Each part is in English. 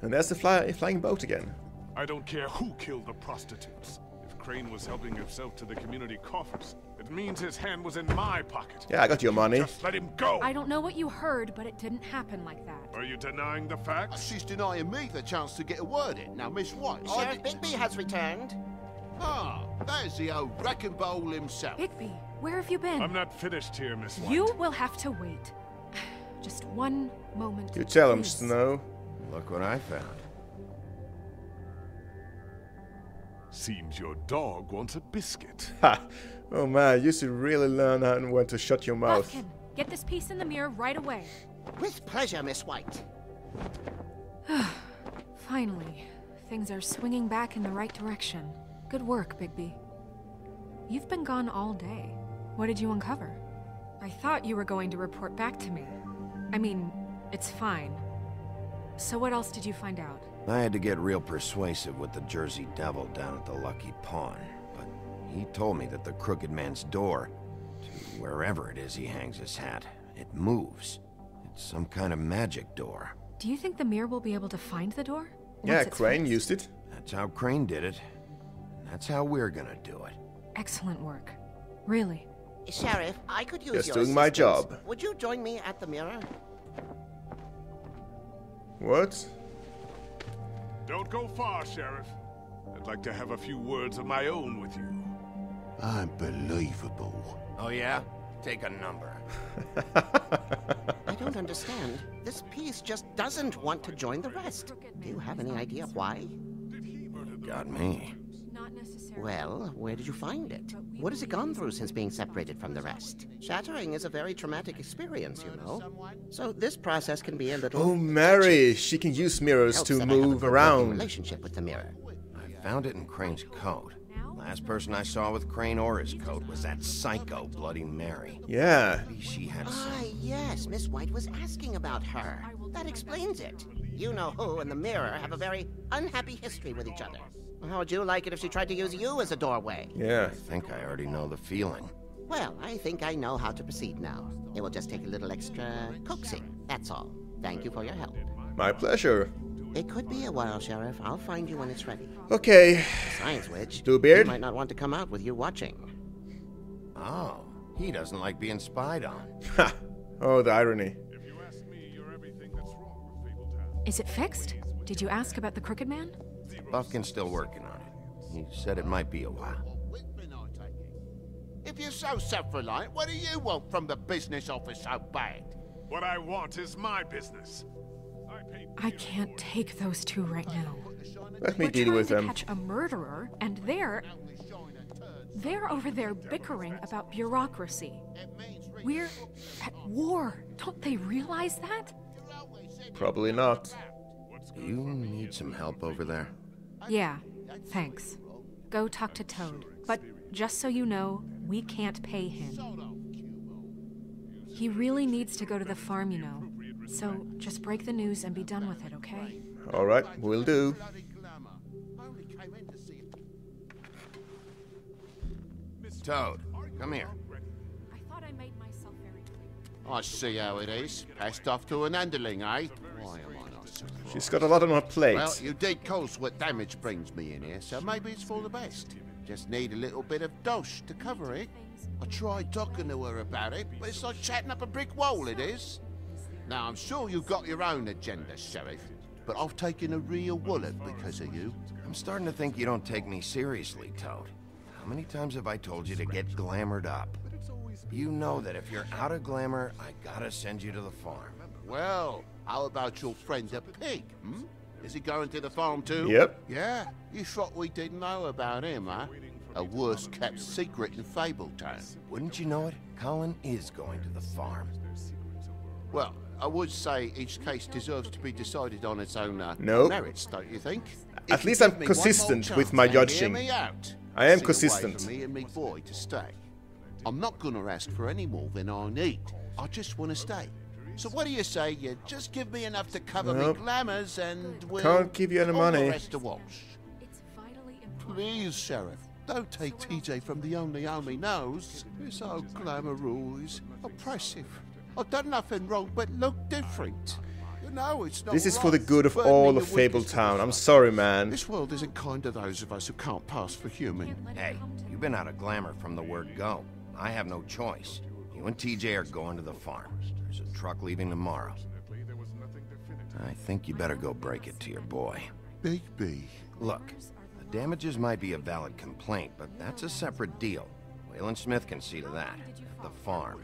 And there's the flying boat again. I don't care who killed the prostitutes. If Crane was helping himself to the community coffers, it means his hand was in my pocket. Yeah, I got your money. Just let him go! I don't know what you heard, but it didn't happen like that. Are you denying the facts? She's denying me the chance to get a word in. Now, Miss White... Sheriff Bigby has returned. Ah, there's the old wrecking bowl himself. Bigby, where have you been? I'm not finished here, Miss White. You will have to wait. Just one moment. You tell him, please. Snow. Look what I found. Seems your dog wants a biscuit. Ha! Oh man, you should really learn how and when to shut your mouth. Puffkin, get this piece in the mirror right away. With pleasure, Miss White. Finally, things are swinging back in the right direction. Good work, Bigby. You've been gone all day. What did you uncover? I thought you were going to report back to me. I mean, it's fine. So what else did you find out? I had to get real persuasive with the Jersey Devil down at the Lucky Pawn, but he told me that the Crooked Man's door, to wherever it is he hangs his hat, it moves. It's some kind of magic door. Do you think the mirror will be able to find the door? Yeah, Once it's Crane fixed? used it. That's how Crane did it. And that's how we're gonna do it. Excellent work. Really. Sheriff, I could use Just your doing my assistance. job. Would you join me at the mirror? What? Don't go far, Sheriff. I'd like to have a few words of my own with you. Unbelievable. Oh yeah? Take a number. I don't understand. This piece just doesn't want to join the rest. Do you have any idea why? Got me. Not necessarily. Well, where did you find it? What has it gone through since being separated from the rest? Shattering is a very traumatic experience, you know. So this process can be a little... Oh, Mary, she can use mirrors Helps to that I have a move good working around. relationship with the mirror. I found it in Crane's coat. Last person I saw with Crane or his coat was that psycho Bloody Mary. Yeah. Maybe she had some... Ah, yes, Miss White was asking about her. That explains it. You know who and the mirror have a very unhappy history with each other. How would you like it if she tried to use you as a doorway? Yeah. I think I already know the feeling. Well, I think I know how to proceed now. It will just take a little extra coaxing, that's all. Thank you for your help. My pleasure. It could be a while, Sheriff. I'll find you when it's ready. Okay. Besides which, Bluebeard? he might not want to come out with you watching. Oh, he doesn't like being spied on. Ha! Oh, the irony. If you ask me, you're everything that's wrong with Fabletown. Is it fixed? Did you ask about the Crooked Man? Buffkin's still working on it. He said it might be a while. If you're so self-reliant, what do you want from the business office so bad? What I want is my business. I can't take those two right now. Let me We're deal trying with to them. catch a murderer, and they're over there bickering about bureaucracy. We're at war. Don't they realize that? Probably not. You need some help over there? Yeah, thanks. Go talk to Toad. But just so you know, we can't pay him. He really needs to go to the farm, you know. So just break the news and be done with it, okay? Alright, will do. Toad, come here. I thought I made myself very clear. I see how it is. Passed off to an underling, eh? Why am I not surprised? She's got a lot on her plate. Well, you did cause what damage brings me in here, so maybe it's for the best. Just need a little bit of dosh to cover it. I tried talking to her about it, but it's like chatting up a brick wall, it is. Now, I'm sure you've got your own agenda, Sheriff, but I've taken a real wallet because of you. I'm starting to think you don't take me seriously, Toad. How many times have I told you to get glamored up? You know that if you're out of glamour, I gotta send you to the farm. Well, how about your friend the pig, hmm? Is he going to the farm too? Yep. Yeah? You thought we didn't know about him, huh? A worst-kept secret in Fabletown. Wouldn't you know it? Colin is going to the farm. Well, I would say each case deserves to be decided on its own Nope. merits, don't you think? At If you least give I'm me one more consistent with chance my and hear judging. me out, I am see a way consistent. for me and me boy to stay. I'm not gonna ask for any more than I need. I just want to stay. So what do you say? You just give me enough to cover Nope. me glamours, and we'll Can't give you any all money. the rest to wash. It's vitally important. Please, Sheriff, don't take TJ from the only home he knows. This old glamour rule is oppressive. I've done nothing wrong but look different. No, it's not. This is for right. the good of Burn all me of the weakest Fabletown. of I'm us. sorry, man. This world isn't kind to those of us who can't pass for human. Hey, you've been out of glamour from the word go. I have no choice. You and TJ are going to the farm. There's a truck leaving tomorrow. I think you better go break it to your boy. Bigby. Look, the damages might be a valid complaint, but that's a separate deal. Waylon Smith can see to that. At the farm.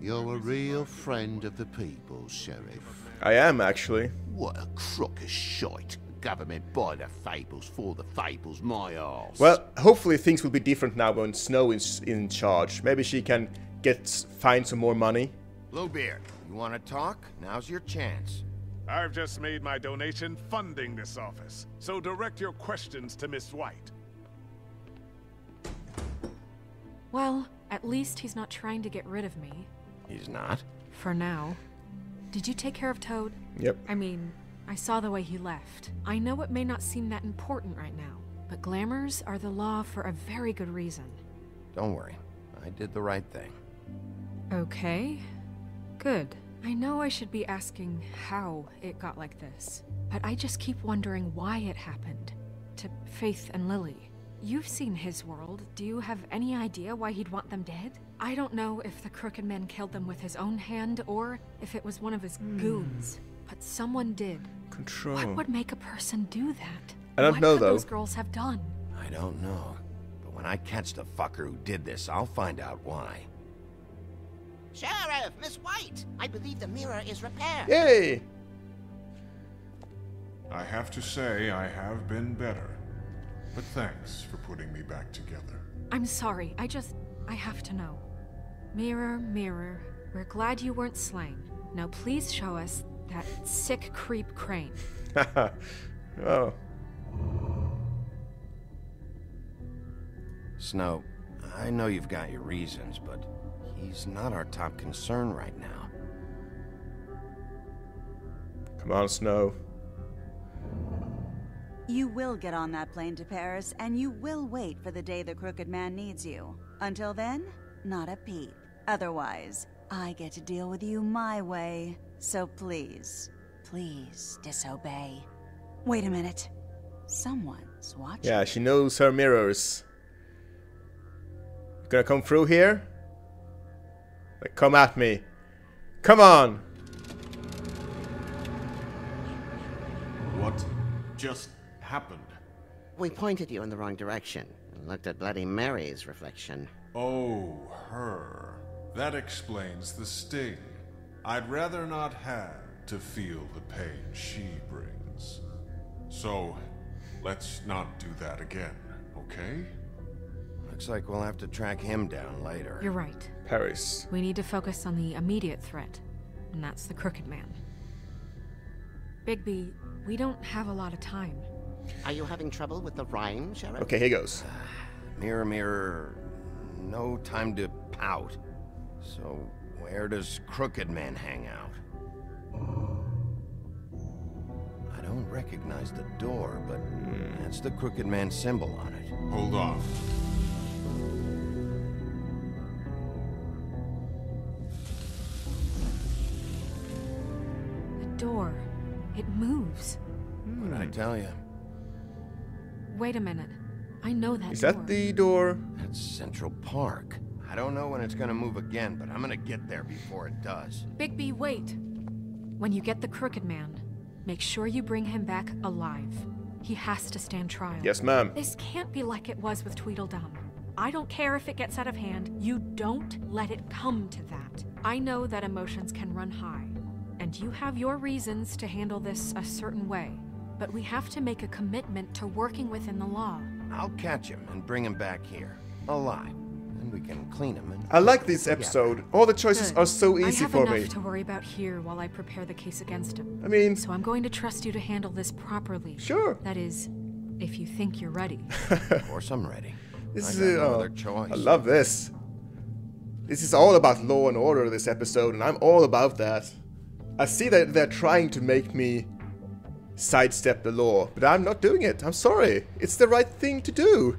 You're a real friend of the people, Sheriff. I am, actually. What a crock of shite. Government by the Fables, for the Fables, my arse. Well, hopefully things will be different now when Snow is in charge. Maybe she can find some more money. Bluebeard, you want to talk? Now's your chance. I've just made my donation funding this office, so direct your questions to Miss White. Well, at least he's not trying to get rid of me. He's not? For now. Did you take care of Toad? Yep. I mean, I saw the way he left. I know it may not seem that important right now, but glamours are the law for a very good reason. Don't worry. I did the right thing. Okay. Good. I know I should be asking how it got like this, but I just keep wondering why it happened. To Faith and Lily. You've seen his world. Do you have any idea why he'd want them dead? I don't know if the Crooked Man killed them with his own hand or if it was one of his goons, but someone did. Control. What would make a person do that? I don't know, What could though. those girls have done? I don't know. But when I catch the fucker who did this, I'll find out why. Sheriff, Miss White, I believe the mirror is repaired. Yay! I have to say, I have been better. But thanks for putting me back together. I'm sorry, I have to know. Mirror, mirror, we're glad you weren't slain. Now please show us that sick creep Crane. Oh. Snow, I know you've got your reasons, but he's not our top concern right now. Come on, Snow. You will get on that plane to Paris, and you will wait for the day the Crooked Man needs you. Until then, not a peep. Otherwise, I get to deal with you my way. So please, please disobey. Wait a minute. Someone's watching. Yeah, she knows her mirrors. Gonna come through here? Like, come at me. Come on! What just happened? We pointed you in the wrong direction and looked at Bloody Mary's reflection. Oh, her. That explains the sting. I'd rather not have to feel the pain she brings. So, let's not do that again, okay? Looks like we'll have to track him down later. You're right. Paris. We need to focus on the immediate threat, and that's the Crooked Man. Bigby, we don't have a lot of time. Are you having trouble with the rhyme, Sheriff? Okay, here goes. Mirror, mirror, no time to pout. So, where does Crooked Man hang out? I don't recognize the door, but that's the Crooked Man symbol on it. Hold on. The door. It moves. What'd I tell you? Wait a minute. I know that Is door. that the door? That's Central Park. I don't know when it's gonna move again, but I'm gonna get there before it does. Bigby, wait. When you get the Crooked Man, make sure you bring him back alive. He has to stand trial. Yes, ma'am. This can't be like it was with Tweedledum. I don't care if it gets out of hand. You don't let it come to that. I know that emotions can run high, and you have your reasons to handle this a certain way. But we have to make a commitment to working within the law. I'll catch him and bring him back here, alive. Then we can clean him and... I like this episode. All the choices Good. are so easy I have for enough me. to worry about here while I prepare the case against him. I mean, So I'm going to trust you to handle this properly. sure. That is, if you think you're ready. Of course I'm ready. This I is got no other choice. I love this. This is all about law and order, this episode, and I'm all about that. I see that they're trying to make me sidestep the law, but I'm not doing it. I'm sorry. It's the right thing to do.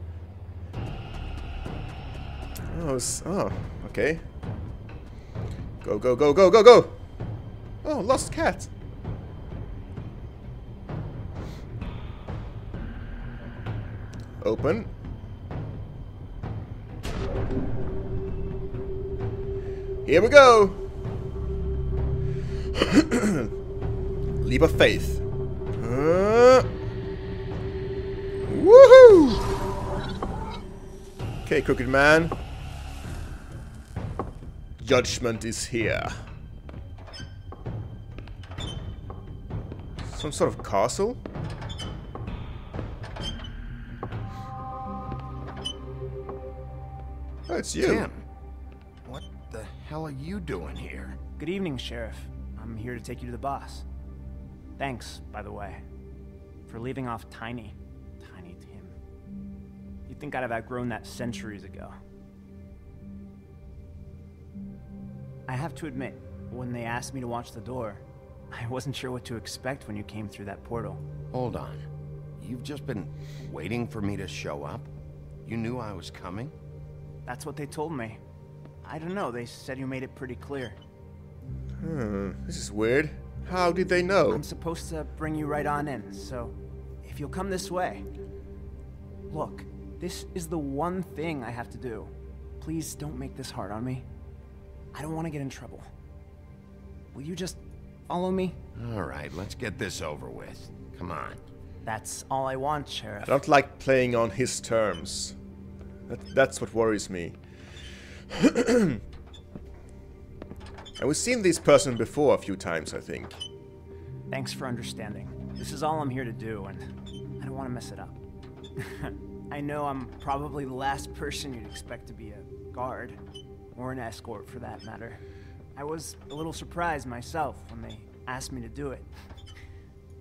Oh, okay. Go, go, go, go, go, go! Oh, lost cat. Open. Here we go! Leap of faith. Woohoo! Okay, Crooked Man. Judgment is here. Some sort of castle? Oh, it's you. Tim, what the hell are you doing here? Good evening, Sheriff. I'm here to take you to the boss. Thanks, by the way, for leaving off Tiny Tim. You'd think I'd have outgrown that centuries ago. I have to admit, when they asked me to watch the door, I wasn't sure what to expect when you came through that portal. Hold on. You've just been waiting for me to show up? You knew I was coming? That's what they told me. I don't know, they said you made it pretty clear. This is weird. How did they know? I'm supposed to bring you right on in, so if you'll come this way. Look, this is the one thing I have to do. Please don't make this hard on me. I don't want to get in trouble. Will you just follow me? All right, let's get this over with. Come on. That's all I want, Sheriff. I don't like playing on his terms. That's what worries me. And we've seen this person before a few times, I think. Thanks for understanding. This is all I'm here to do, and I don't want to mess it up. I know I'm probably the last person you'd expect to be a guard, or an escort for that matter. I was a little surprised myself when they asked me to do it.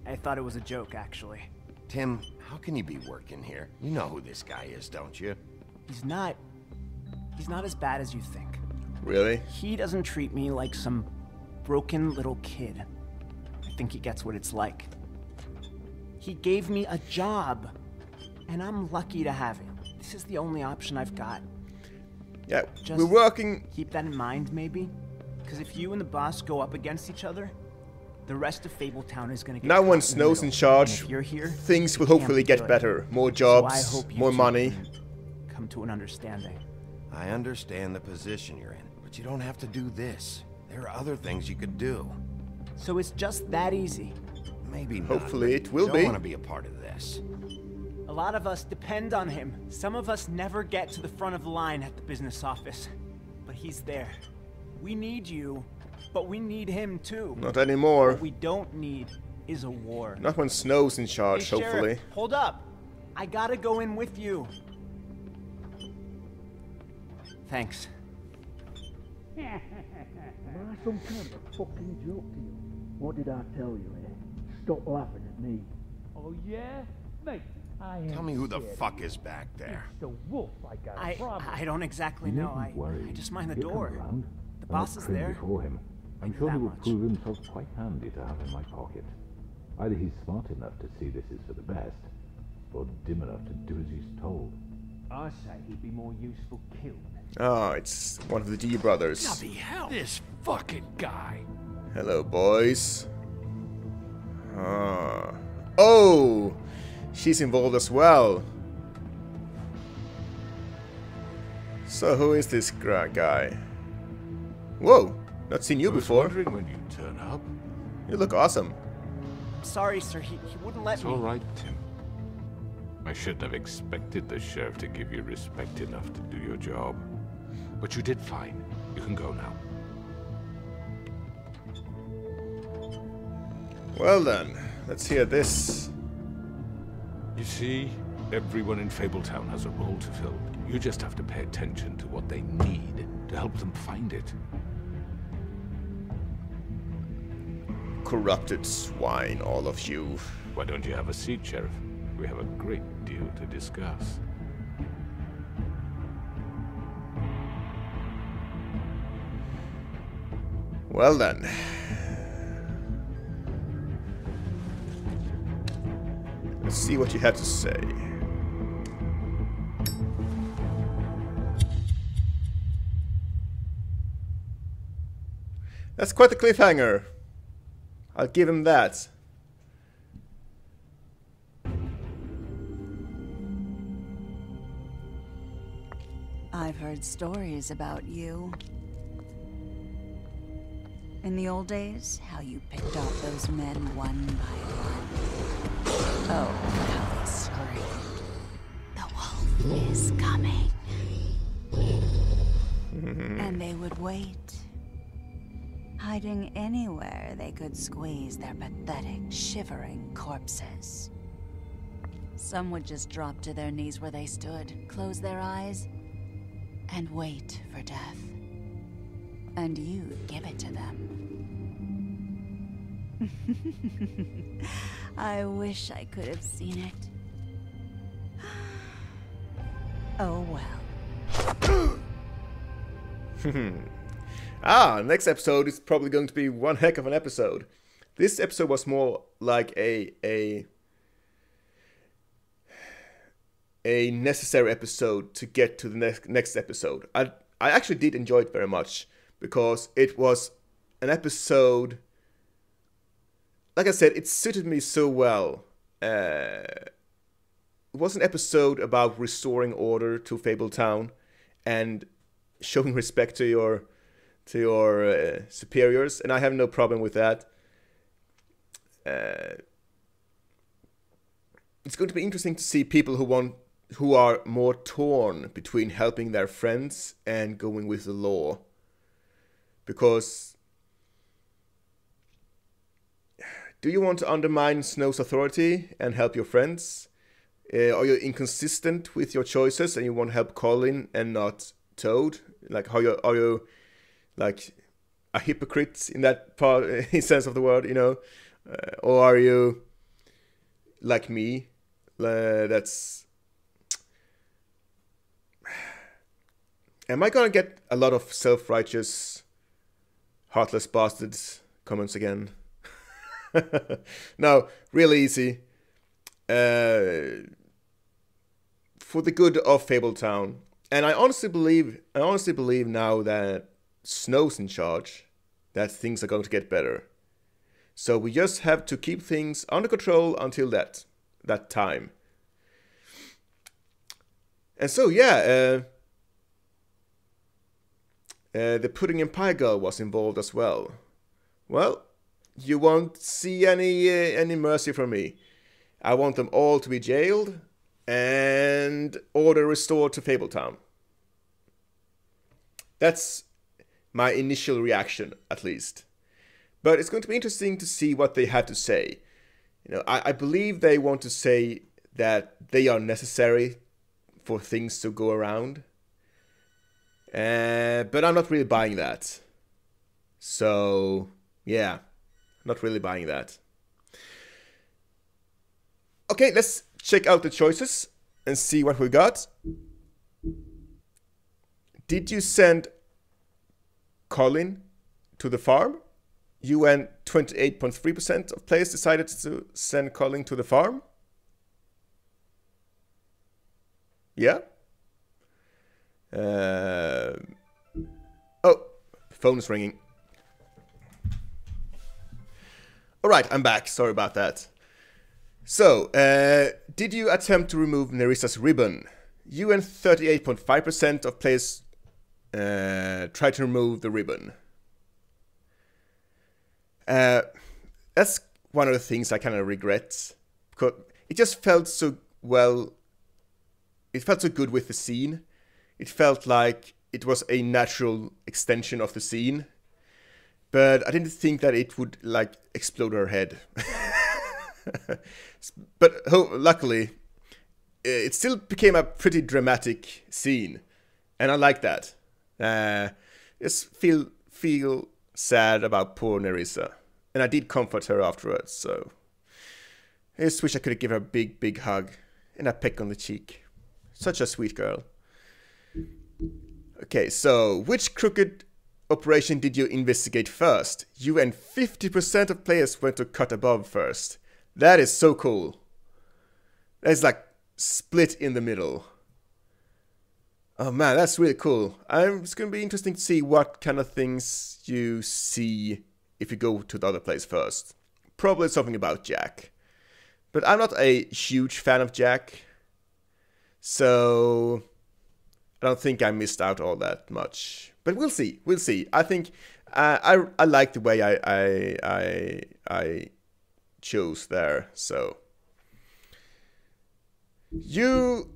I thought it was a joke, actually. Tim, how can you be working here? You know who this guy is, don't you? He's not as bad as you think. Really? He doesn't treat me like some broken little kid. I think he gets what it's like. He gave me a job, and I'm lucky to have it. This is the only option I've got. Yeah, Just we're working. Keep that in mind, maybe? Because if you and the boss go up against each other, the rest of Fabletown is going to get Now when caught Snow's the in middle. charge, And if you're here, things will you can't hopefully be get good. better. More So I jobs, hope you more two money. can come to an understanding. I understand the position you're in, but you don't have to do this. There are other things you could do. So it's just that easy. Maybe not. Hopefully but it will you be. don't want to be a part of this. A lot of us depend on him. Some of us never get to the front of the line at the business office. But he's there. We need you, but we need him too. Not anymore. What we don't need is a war. Not when Snow's in charge, Hey, hopefully. Sheriff, hold up. I gotta go in with you. Thanks. Am I some kind of a fucking joke to you? What did I tell you, eh? Stop laughing at me. Oh, yeah? Mate, I ain't Tell me who the scared. fuck is back there. It's the wolf I got a problem. I don't exactly You know. needn't worry. I just mind the He'll come door. around. The And boss let is Crane there. before him. I'm Maybe sure he that will much. prove himself quite handy to have in my pocket. Either he's smart enough to see this is for the best, or dim enough to do as he's told. I say he'd be more useful killed. Oh, it's one of the D brothers. Bloody hell! This fucking guy! Hello, boys. Ah. Oh! She's involved as well. So who is this guy? Whoa! Not seen you I was before. wondering when you'd turn up. You look awesome. Sorry, sir. He wouldn't let It's me. all right, Tim. I shouldn't have expected the sheriff to give you respect enough to do your job. But you did fine. You can go now. Well then, let's hear this. You see, everyone in Fabletown has a role to fill. You just have to pay attention to what they need to help them find it. Corrupted swine, all of you. Why don't you have a seat, Sheriff? We have a great deal to discuss. Well then. Let's see what you have to say. That's quite a cliffhanger. I'll give him that. I've heard stories about you. In the old days, how you picked off those men one by one. Oh, how they screamed. The wolf is coming. And they would wait, hiding anywhere they could squeeze their pathetic, shivering corpses. Some would just drop to their knees where they stood, close their eyes, and wait for death. And you'd give it to them. I wish I could have seen it. Oh well. Next episode is probably going to be one heck of an episode. This episode was more like a necessary episode to get to the next episode. I actually did enjoy it very much because it was an episode, like I said, it suited me so well. It was an episode about restoring order to Fabletown and showing respect to your superiors, and I have no problem with that. It's going to be interesting to see people who are more torn between helping their friends and going with the law. Because do you want to undermine Snow's authority and help your friends? Are you inconsistent with your choices and you want to help Colin and not Toad? Like, are you like a hypocrite in that part, in sense of the word, you know? Or are you like me? That's... Am I gonna get a lot of self-righteous, heartless bastards comments again? No, really easy. For the good of Fabletown. And I honestly believe now that Snow's in charge, that things are going to get better. So we just have to keep things under control until that time. And so yeah, the Pudding and Pie Girl was involved as well. Well, you won't see any mercy from me. I want them all to be jailed and order restored to Fabletown. That's my initial reaction, at least. But it's going to be interesting to see what they have to say. You know, I believe they want to say that they are necessary for things to go around. But I'm not really buying that. So, yeah, not really buying that. Okay, let's check out the choices and see what we got. Did you send Colin to the farm? You and 28.3% of players decided to send Colin to the farm. Yeah. Oh, phone is ringing. Alright, I'm back. Sorry about that. So, did you attempt to remove Nerissa's ribbon? You and 38.5% of players tried to remove the ribbon. That's one of the things I kind of regret. Because it just felt so well. It felt so good with the scene. It felt like it was a natural extension of the scene. But I didn't think that it would, like, explode her head. But luckily, it still became a pretty dramatic scene. And I like that. Just feel sad about poor Nerissa. And I did comfort her afterwards, so... I just wish I could give her a big hug. And a peck on the cheek. Such a sweet girl. Okay, so which crooked operation did you investigate first? You and 50% of players went to Cut Above first. That is so cool. That's like split in the middle. Oh man, that's really cool. It's going to be interesting to see what kind of things you see if you go to the other place first. Probably something about Jack. But I'm not a huge fan of Jack. So I don't think I missed out all that much. But we'll see. We'll see. I think I like the way I chose there. So you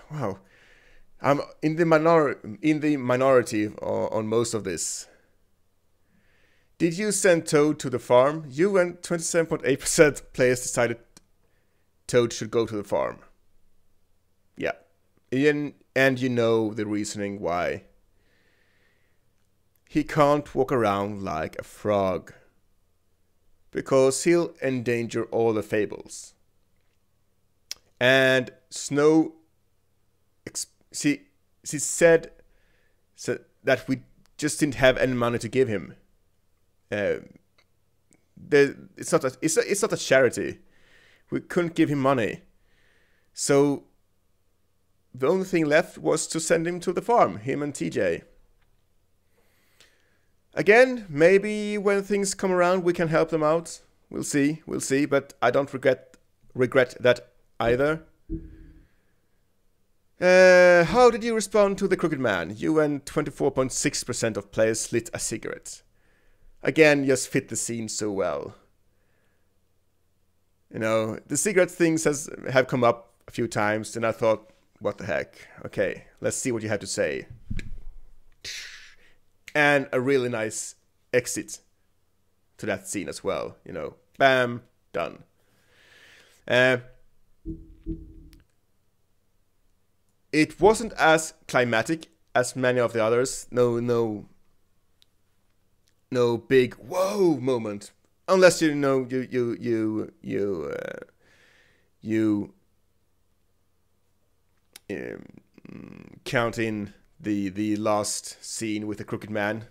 wow. I'm in the minority on most of this. Did you send Toad to the farm? You and 27.8% players decided Toad should go to the farm. Yeah. And you know the reasoning why. He can't walk around like a frog. Because he'll endanger all the fables. And Snow... She said that we just didn't have any money to give him. It's not a charity. We couldn't give him money. So the only thing left was to send him to the farm, him and TJ. Again, maybe when things come around we can help them out. We'll see, but I don't regret that either. How did you respond to the Crooked Man? You and 24.6% of players lit a cigarette. Again, just fit the scene so well. You know, the cigarette things have come up a few times, and I thought, what the heck? Okay, let's see what you have to say. And a really nice exit to that scene as well. You know, bam, done. It wasn't as climatic as many of the others. No big whoa moment, unless you know you count in the last scene with the Crooked Man.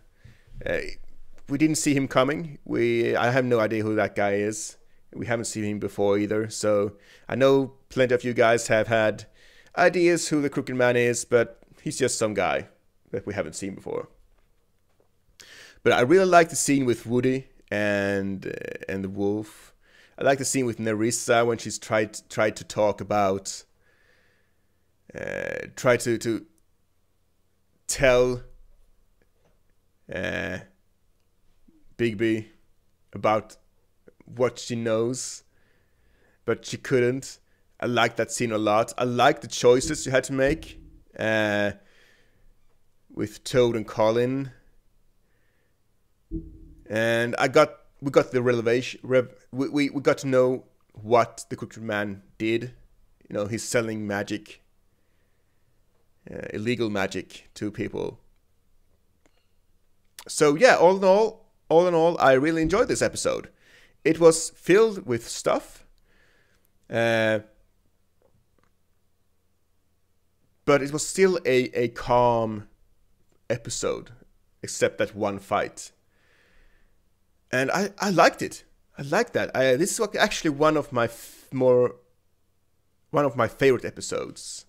We didn't see him coming. I have no idea who that guy is. We haven't seen him before either. So I know plenty of you guys have had ideas who the Crooked Man is, but he's just some guy that we haven't seen before. But I really like the scene with Woody and the wolf. I like the scene with Nerissa when she's tried to talk about, try to tell Bigby about what she knows, but she couldn't. I like that scene a lot. I like the choices you had to make with Toad and Colin. And we got the revelation. We got to know what the Crooked Man did. You know, he's selling magic, illegal magic to people. So yeah, all in all, I really enjoyed this episode. It was filled with stuff, but it was still a calm episode, except that one fight. And I liked it. I liked that. This is actually one of my favorite episodes,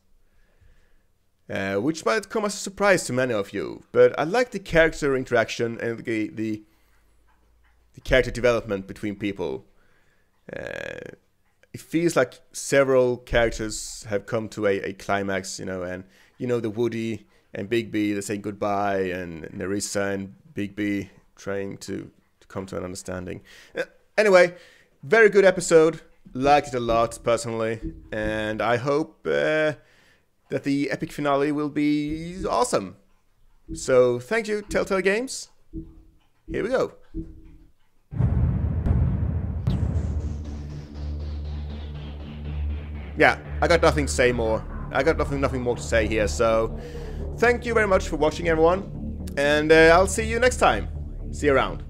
which might come as a surprise to many of you. But I like the character interaction and the character development between people. It feels like several characters have come to a climax, you know, and you know the Woody and Bigby, they're saying goodbye, and Nerissa and Bigby trying to come to an understanding. Anyway, very good episode. Liked it a lot personally, and I hope that the epic finale will be awesome. So thank you, Telltale Games. Here we go. Yeah, I got nothing to say more. I got nothing more to say here. So thank you very much for watching, everyone, and I'll see you next time. See you around.